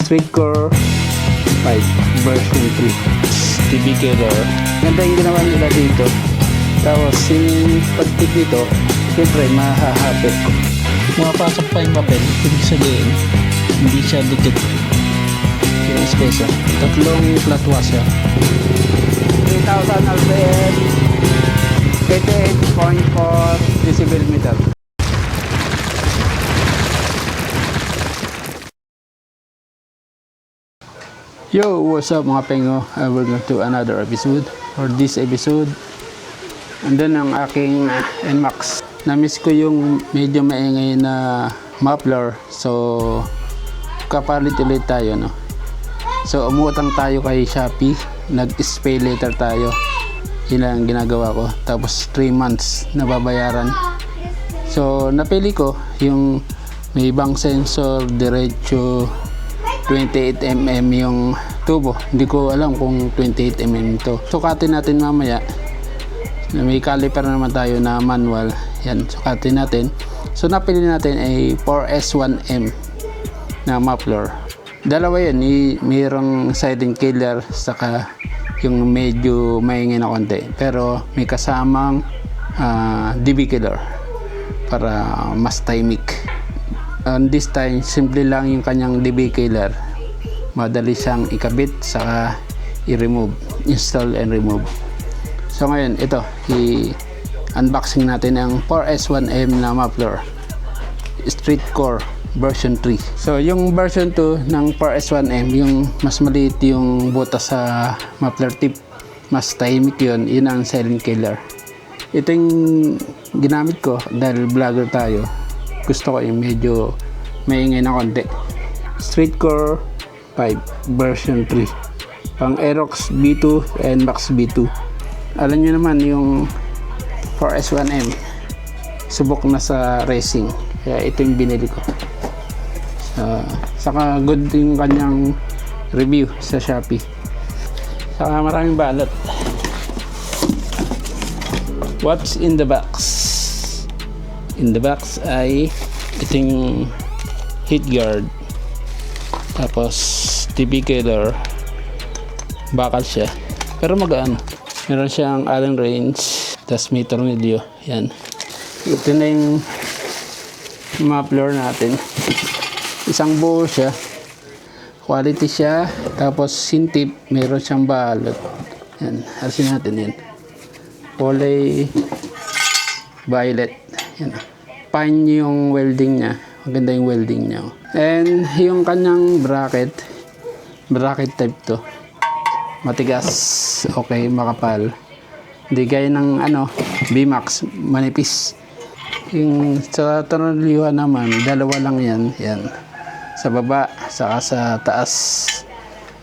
Streetcore 5 version 3 TV killer. Ganda yung ginawa nila dito. Tapos yung pagpit nito, siyempre mahahapit. Mapasok pa yung papel, ibig sabihin hindi siya dikit yung spacer. Tatlong flat washer, 3,000 RPM, 88.4 decibel meter. Yo, what's up mga pengo? Welcome to another episode. For this episode, andun ang aking NMAX. Na-miss ko yung medyo maingay na muffler. So, kapalit ulit tayo, no? So, umutang tayo kay Shopee. Nag-pay later tayo. Yun lang ang ginagawa ko. Tapos, 3 months na babayaran. So, napili ko yung may bank sensor, diretso 28mm yung tubo. Hindi ko alam kung 28mm to. Sukatin natin mamaya. May caliper naman tayo na manual. Yan, sukatin natin. So napili natin ay 4S1M na muffler. Dalawa yan, mayroong siding killer saka yung medyo maingay na konti. Pero may kasamang DB killer para mas timing. On this time, simple lang yung kanyang DB killer. Madali siyang ikabit saka i-remove, install and remove. So ngayon, ito, i-unboxing natin ang 4S1M na muffler Streetcore version 3. So yung version 2 ng 4S1M, yung mas maliit yung butas sa muffler tip, mas tahimik yun, yun ang silent killer. Ito yung ginamit ko dahil vlogger tayo. Gusto ko yung medyo maingay na konti. Streetcore 5 version 3 pang Aerox B2 and Max B2. Alam nyo naman yung 4S1M subok na sa racing, kaya ito yung binili ko. Saka good yung kanyang review sa Shopee. Saka maraming balot. What's in the box? In the box ay iting heat guard, tapos TV killer, bakal siya pero magaan. Meron siyang Allen wrench, tapos may tornilyo. Yan, ito na yung muffler natin. Isang buo siya, quality siya. Tapos sintip, meron siyang balot. Yan, alisin natin yan. Kulay violet. Yan. Fine yung welding niya. Maganda yung welding niya. And yung kanyang bracket type to. Matigas. Okay, makapal. Hindi gaya ng B-Max, manipis. Yung sa tornilyo naman, dalawa lang yan. Yan. Sa baba, saka sa taas,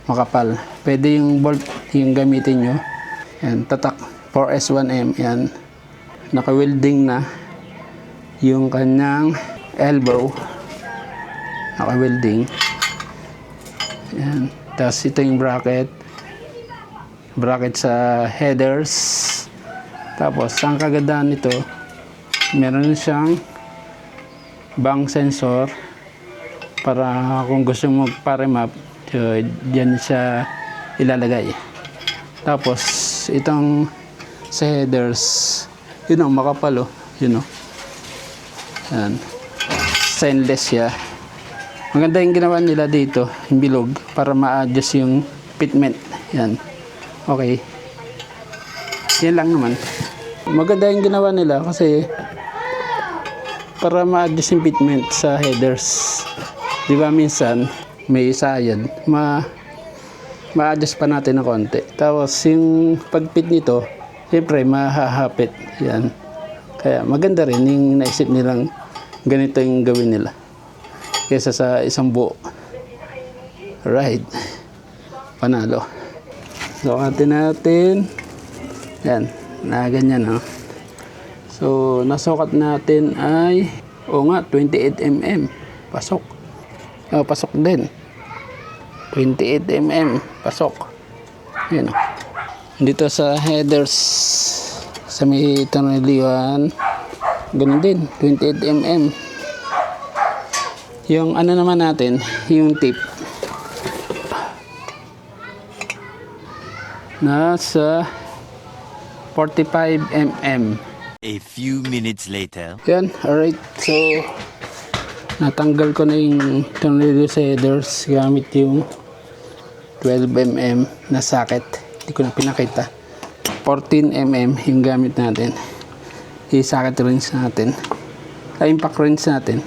makapal. Pwede yung bolt yung gamitin nyo. Yan, tatak. 4S1M. Yan. Naka-welding na. Yung kanyang elbow naka-welding. Yan. Tapos ito yung bracket sa headers. Tapos ang kagandahan nito, meron siyang bank sensor para kung gusto mo magpa-remap, so diyan siya ilalagay. Tapos itong sa headers, yun ang makapal, yun o. Yan. Stainless siya. Maganda yung ginawa nila dito, yung bilog, para ma-adjust yung fitment. Yan. Okay. Yan lang naman. Maganda yung ginawa nila kasi para ma-adjust yung fitment sa headers. Di ba minsan may isa yan, ma-adjust pa natin ng konti. Tapos yung pag-fit nito, siyempre mahahapit. Yan. Kaya maganda rin yung naisip nilang ganito yung gawin nila kaysa sa isang buo. Right, panalo. So natin yan na ganyan, so nasukat natin ay 28mm. Pasok. Pasok din. 28mm pasok. Yan. Dito sa headers sa may tornilyohan, ganun din, 28mm. Yung naman natin, yung tip, Nasa 45 mm. A few minutes later. Yan, alright. So, natanggal ko na yung tornilyo sa headers gamit yung 12 mm na socket. Hindi ko na pinakita. 14 mm yung gamit natin. I-socket rinse natin. Ay, impact rinse natin.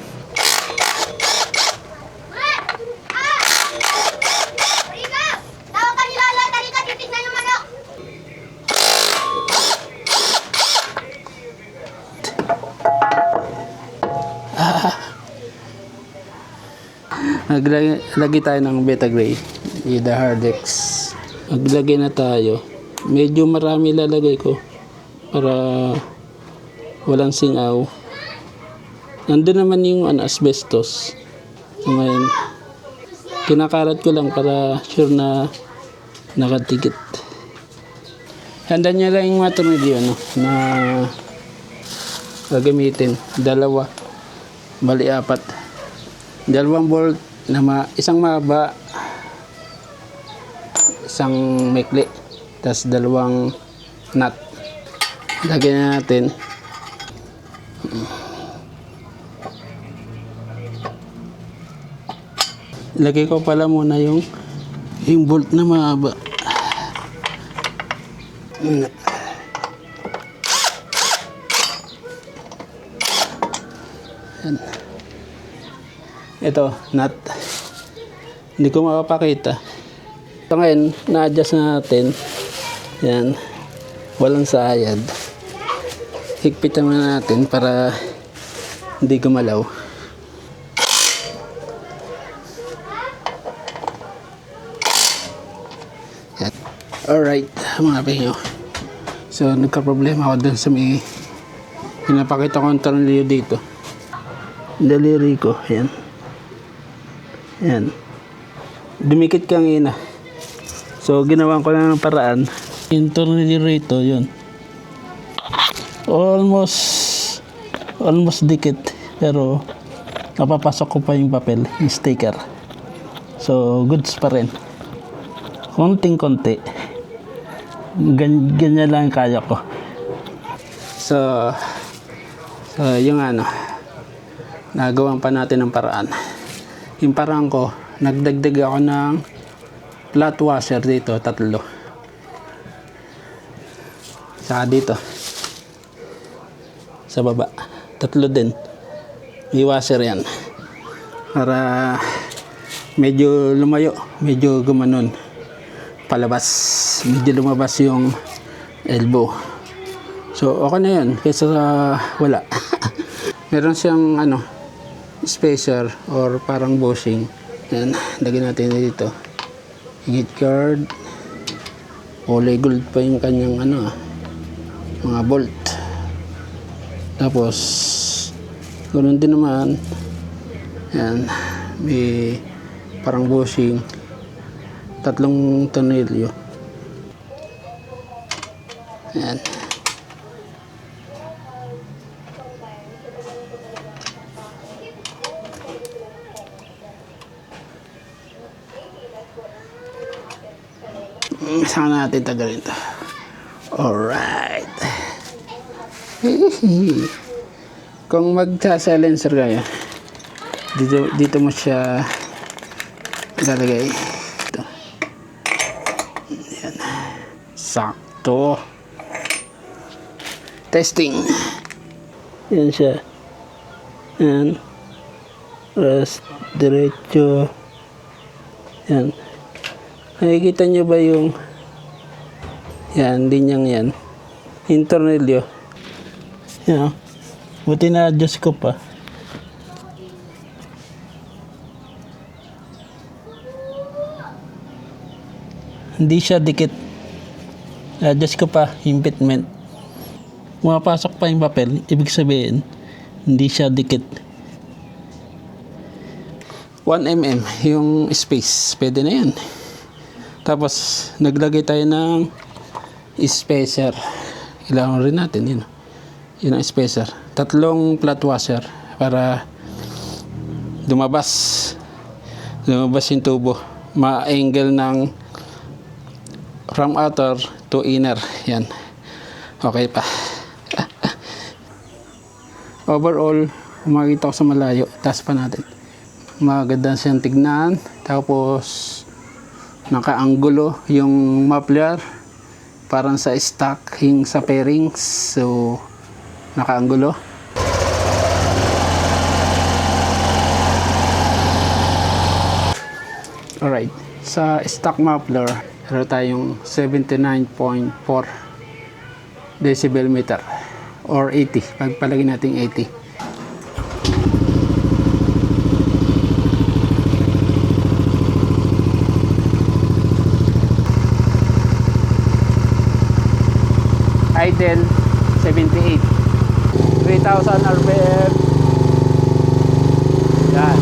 Naglagay tayo ng beta gray with the Hardex. Maglagay na tayo. Medyo marami lalagay ko para walang singaw. Nandun naman yung asbestos. So ngayon, kinakarat ko lang para sure na nakatikit. Handa niya lang yung mga tornilyo na gagamitin. Dalawa, bali 4. 2 bolt na isang mahaba, isang maikli, tapos 2 nut. Lagyan na natin. Lagay ko pala muna yung bolt na mahaba. Yan. Ito, nut. Hindi ko makapakita. So ngayon, na-adjust na natin. Yan. Walang sayad. Higpitan na natin para hindi gumalaw. Yan. Alright, mga pinyo. So, nagka-problema ako dun sa may pinapakita ko ang tornilyo dito. Daliri ko. Yan. Yan. Dumikit kang ina. So, ginawan ko lang ng paraan. Yung tornilyo rito, yun. Almost dikit. Pero, napapasok ko pa yung papel, yung sticker. So, goods pa rin. Konting-konti. Ganyan lang kaya ko. So yung nagawan pa natin ng paraan. Yung paraan ko, nagdagdag ako ng flat washer dito, 3. Saka dito. Sa baba. 3 din. May washer yan. Para medyo lumayo, medyo gumanon. Palabas. Medyo lumabas yung elbow. So, okay na yun. Kaysa wala. Meron siyang spacer or parang bushing. Yan. Lagyan natin dito. Higit guard. Kulay gold pa yung kanyang mga bolt. Tapos, ganoon din naman. Yan. May parang bushing. 3 tornilyo. Yan. Saan natin tagalin ito? Alright. Kung magsa-silencer kayo, dito mo siya ilalagay. Ito. Yan. Sakto. Testing. Yan siya. Yan. Tapos, diretso. Yan. Nakikita nyo ba yung linyang yan? Yung tornilyo. Yan. Buti na-adjust ko pa. Hindi siya dikit. Na-adjust ko pa yung fitment. Pumapasok pa yung papel. Ibig sabihin, hindi siya dikit. 1 mm yung space. Pwede na yan. Tapos, naglagay tayo ng spacer. Kailangan rin natin yun. Yun ang spacer. 3 flat washer para lumabas yung tubo. Ma-angle ng From outer to inner. Yan. Okay pa. Overall, makikita ko sa malayo. Taas pa natin. Maganda siyang tignan. Tapos, naka-anggulo yung muffler. Parang sa stocking sa pairings. So, naka-anggulo. Alright. Sa stock muffler, meron tayong 79.4 decibel meter or 80. Pagpalagay natin 80. Idle 78. 3,000 RPM. Yan.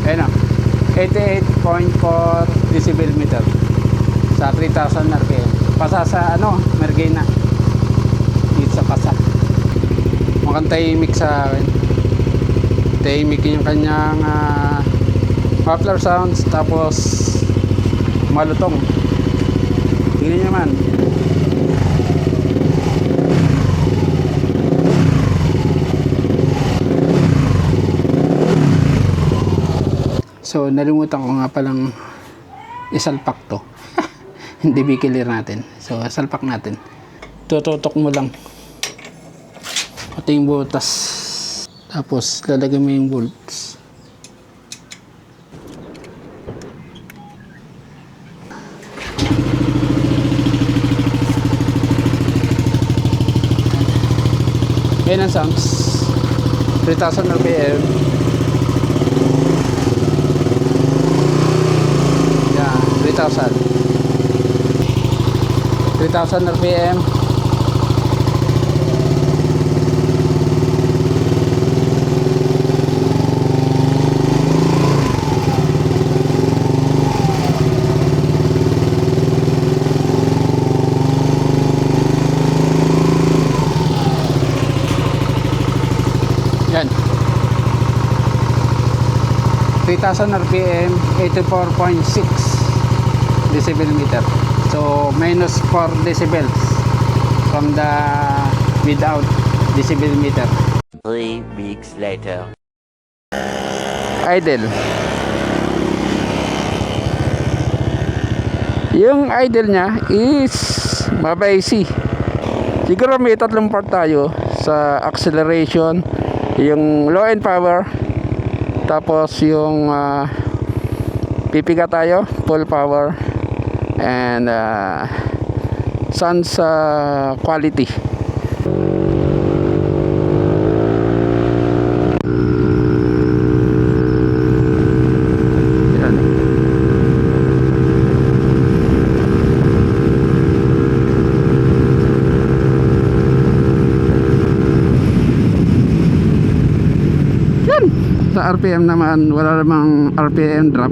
Ayan o. 88.4 decibel meter sa 3,000 RPM. Pasa sa Mergena. Dito sa pasa. Mukhang tahimik sa akin. Tahimik yung kanyang muffler sounds. Tapos malutong. Tingnan nyo naman. So, nalimutan ko nga palang isalpak to. Hindi bikilir natin. So, salpak natin. Tututok mo lang. Pati yung butas. Tapos, lalagay mo yung bolts. Yan ang sounds. 3,000 RPM. Yan, 3,000. 3,000 RPM. Yan. 3,000 RPM, 84.6 decibel meter. So, minus 4 decibels from the without decibel meter. 3 weeks later. Idle. Yung idle niya is mabaisi. Siguro may tatlong part tayo sa acceleration, yung low end power, tapos yung pipiga tayo, full power, and sounds quality. Yan. Yan. Sa RPM naman, wala namang RPM drop.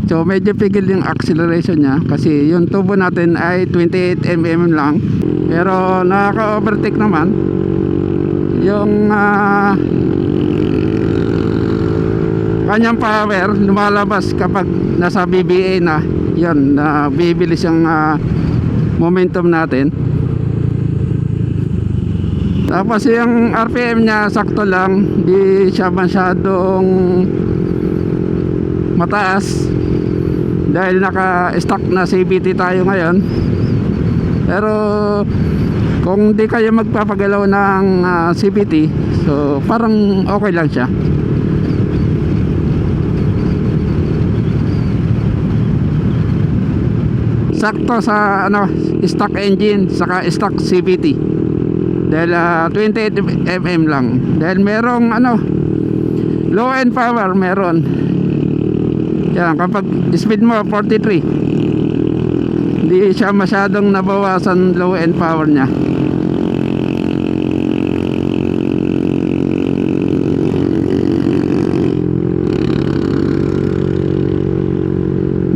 So medyo pigil yung acceleration niya kasi yung tubo natin ay 28 mm lang, pero nakaka-overtake naman yung kanyang power lumalabas kapag nasa BBA na. Yun, bibilis yung momentum natin. Tapos yung RPM niya sakto lang, di siya masyadong mataas dahil naka-stock na CVT tayo ngayon. Pero kung di kayo magpapagalaw ng CVT, so parang okay lang siya. Sakto sa stock engine saka stock CVT dahil 28 mm lang. Dahil merong low end power meron. Yan, kapag speed mo 43, hindi siya masyadong nabawasan low end power niya.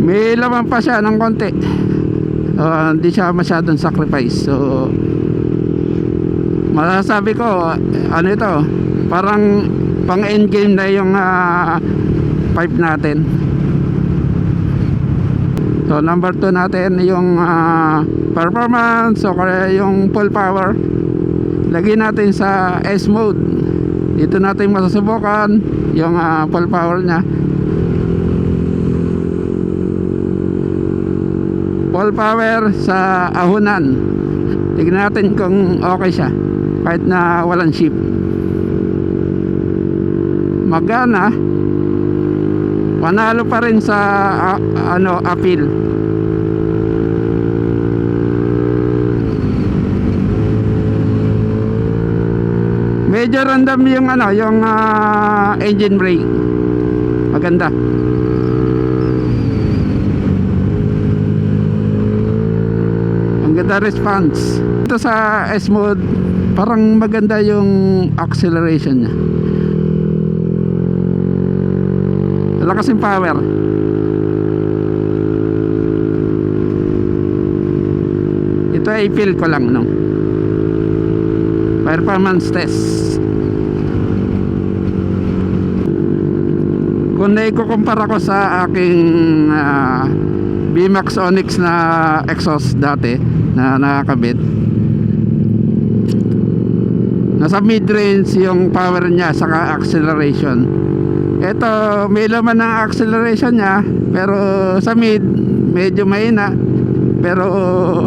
May laman pa siya ng konti. Hindi siya masyadong sacrifice. So Masasabi ko, ano ito, parang pang endgame na yung pipe natin. So number 2 natin yung performance, o kaya yung full power. Lagyan natin sa S mode. Dito natin masusubukan yung full power nya. Full power sa ahunan. Tignan natin kung okay siya kahit na walang shift. Magana. Panalo pa rin sa appeal. Medyo random yung yung engine brake. Maganda. Ang ganda response. Ito sa S mode, parang maganda yung acceleration niya. Lakas yung power. Ito ay feel ko lang, no? Performance test. Kung naikukumpara ko sa aking VMAX Onyx na exhaust dati na nakakabit, nasa mid-range yung power niya saka acceleration. Ito may laman ng acceleration niya, pero sa mid medyo mahina, pero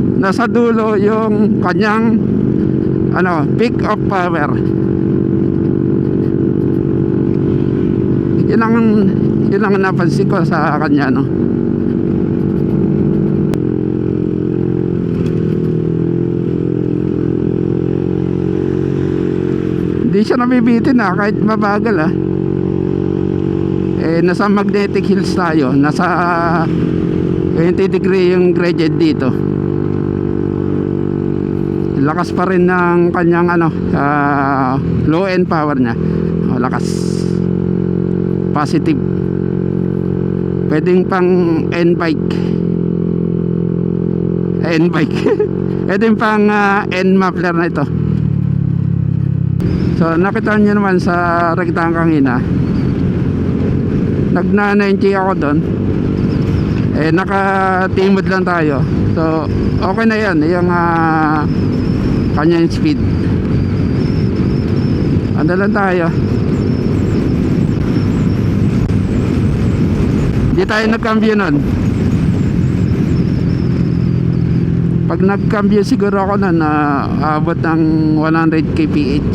nasa dulo yung kanyang peak of power. Yun ang napansin ko sa kanya, no? Hindi siya nabibitin kahit mabagal nasa magnetic hills tayo, nasa 20 degree yung gradient dito. Lakas pa rin ng kanyang low end power nya. Lakas, positive. Pwedeng pang N-bike. Pwedeng pang N-muffler na ito. So nakita nyo naman sa rektang kanina, nagna-90 ako doon. Naka-timod lang tayo. So okay na yan yung kanyang speed. Ando lang tayo. Hindi tayo nagcambio nun. Pag nagcambio siguro ako nun abot ng 100 kph.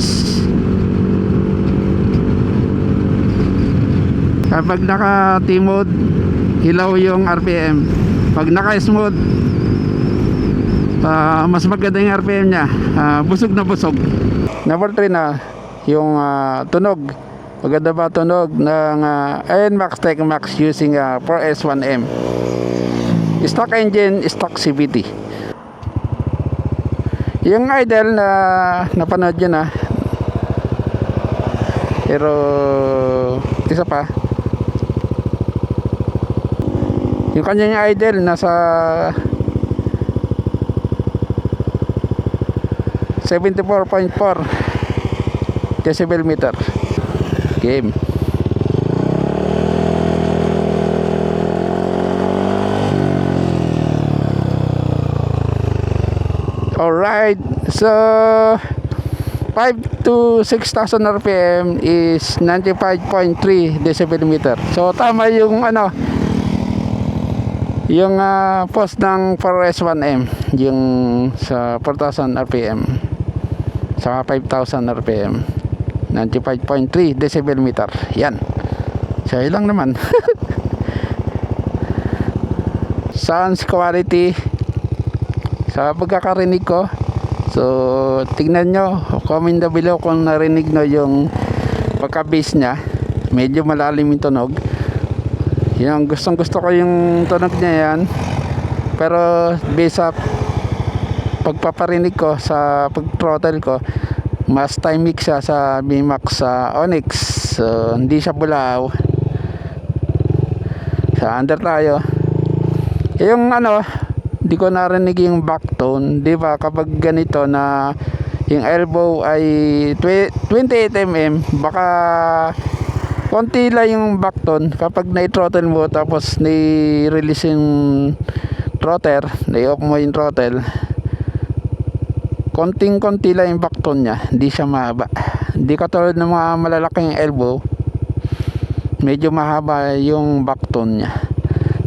Kapag naka-T-mode, hilaw yung RPM. Pag naka-S-mode, mas maganda yung RPM nya. Busog na busog. Number 3 na yung tunog. Maganda ba tunog ng NMAX TechMax using 4S1M. Stock engine, stock CVT. Yung idle na napanood yun pero isa pa, yung kanyang idle nasa 74.4 decibel meter. Game. Alright, so 5 to 6,000 RPM is 95.3 decibel meter. So tama yung yung post ng 4S1M, yung sa 4,000 RPM sa 5,000 RPM, 95.3 decibel meter. Yan, siya lang naman. Sounds quality sa pagkakarinig ko. So tignan nyo, comment down below kung narinig nyo yung pagka-bass nya. Medyo malalim yung tunog. Yung gustong gusto ko yung tunog niya yan. Pero based sa pagpaparinig ko sa pag-throttle ko, mas time mix siya sa VMAX Onyx. So hindi siya bulaw. Sa under tayo. Yung hindi ko narinig yung back tone, di ba? Kapag ganito na Yung elbow ay 28 mm. Baka konti lang yung backton kapag na-throttle mo tapos ni-release yung throttle, na-off mo yung throttle. Konting-konti lang yung backton niya, hindi siya mahaba. Hindi katulad ng mga malalaking elbow, medyo mahaba yung backton niya.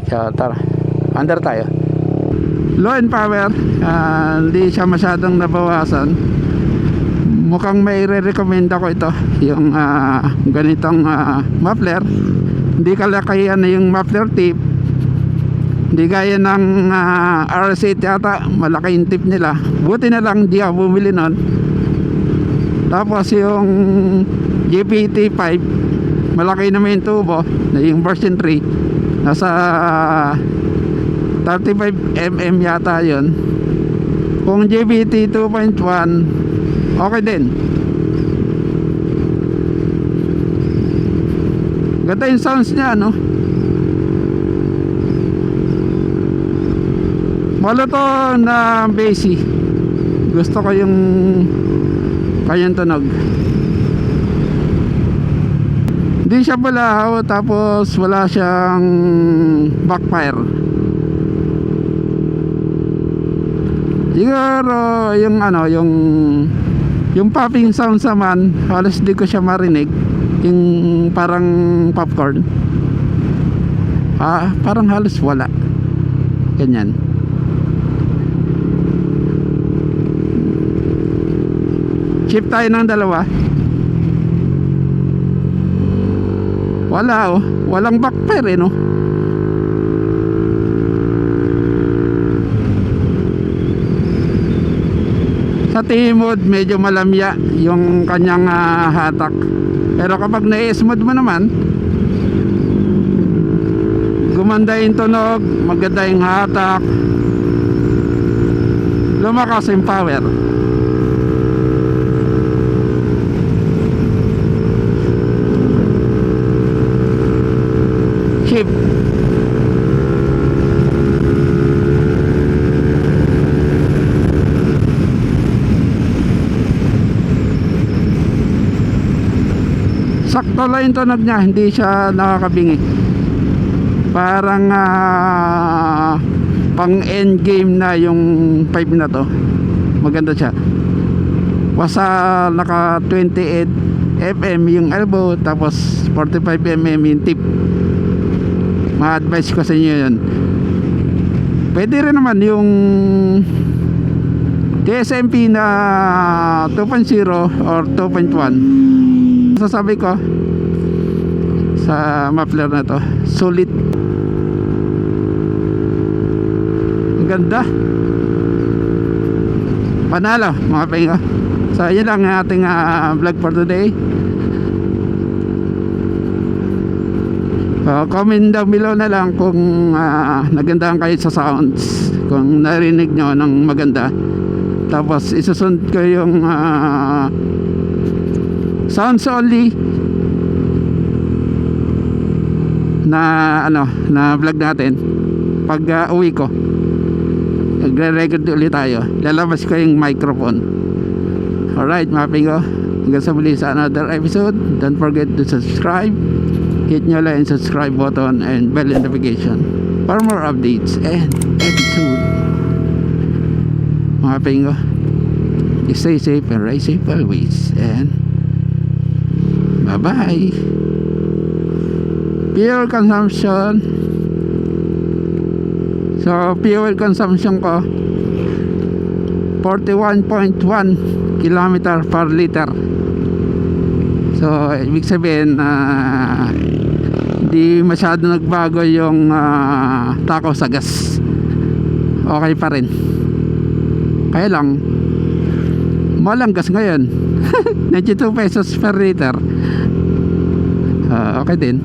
So tara, under tayo. Low and power, hindi siya masyadong nabawasan. Mukhang may re-recommend ako ito, yung ganitong muffler. Hindi kalakayan na yung muffler tip, hindi gaya ng RS8 yata, malaki yung tip nila. Buti na lang di ako bumili nun. Tapos yung GPT-5, malaki naman yung tubo, na yung version 3, nasa 35 mm yata yun. Kung GPT 2.1, okay din. Ganda yung sounds niya, no? Moloto na bassy. Gusto ko yung kanyang tunog. Hindi siya balahaw, tapos wala siyang backfire. Siguro yung yung popping sound naman, halos di ko siya marinig. Yung parang popcorn, parang halos wala. Ganyan. Shift tayo ng dalawa. Wala, walang backfire, no? Sa T-mode medyo malamya yung kanyang hatak. Pero kapag na-smooth mo naman, gumanda yung tunog, maganda yung hatak, lumakas yung power. Shift. Sakto lang yung tunog niya, hindi siya nakakabingi. Parang pang end game na yung 5 na to. Maganda siya. Basta naka 28 mm yung elbow, tapos 45 mm yung tip. Ma-advise ko sa inyo yun. Pwede rin naman yung TSMP na 2.0 or 2.1. Sasabi ko sa muffler na to, sulit. Ang ganda. Panalo mga pengo. So yun lang ang ating vlog for today. Comment down below na lang kung nagandahan kayo sa sounds, kung narinig nyo ng maganda. Tapos isusunod ko yung sounds only na na vlog natin. Pag uwi ko, nagre-record ulit tayo, lalabas ko yung microphone. Alright mga pingo, hanggang sa muli sa another episode. Don't forget to subscribe, hit nyo lang yung subscribe button and bell notification for more updates and episode. Mga pingo, stay safe and ride safe always, and bye-bye. Fuel consumption. So, fuel consumption ko 41.1 kilometer per liter. So, ibig sabihin hindi masyado nagbago yung takaw sa gas. Okay pa rin. Kaya lang, mahal ang gas ngayon. 92 pesos per liter. Okay din.